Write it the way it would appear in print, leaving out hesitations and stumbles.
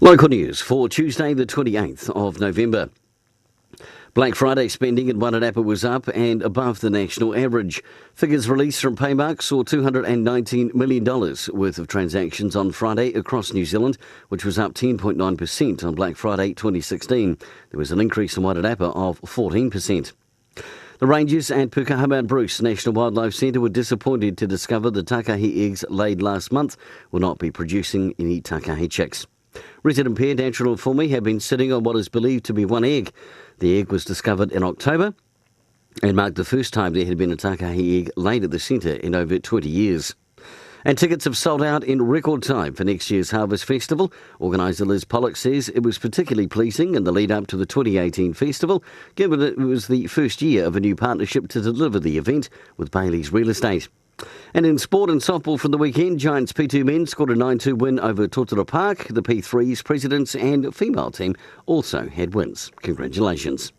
Local news for Tuesday the 28th of November. Black Friday spending in Wairarapa was up and above the national average. Figures released from Paymark saw $219 million worth of transactions on Friday across New Zealand, which was up 10.9% on Black Friday 2016. There was an increase in Wairarapa of 14%. The rangers at Pukehamau Bruce National Wildlife Centre were disappointed to discover the takahe eggs laid last month will not be producing any takahe chicks. Resident pair Natural and Fumi have been sitting on what is believed to be one egg. The egg was discovered in October and marked the first time there had been a takahe egg laid at the centre in over 20 years. And tickets have sold out in record time for next year's Harvest Festival. Organiser Liz Pollock says it was particularly pleasing in the lead up to the 2018 festival, given it was the first year of a new partnership to deliver the event with Bailey's Real Estate. And in sport and softball from the weekend, Giants P2 men scored a 9-2 win over Totara Park. The P3's presidents and female team also had wins. Congratulations.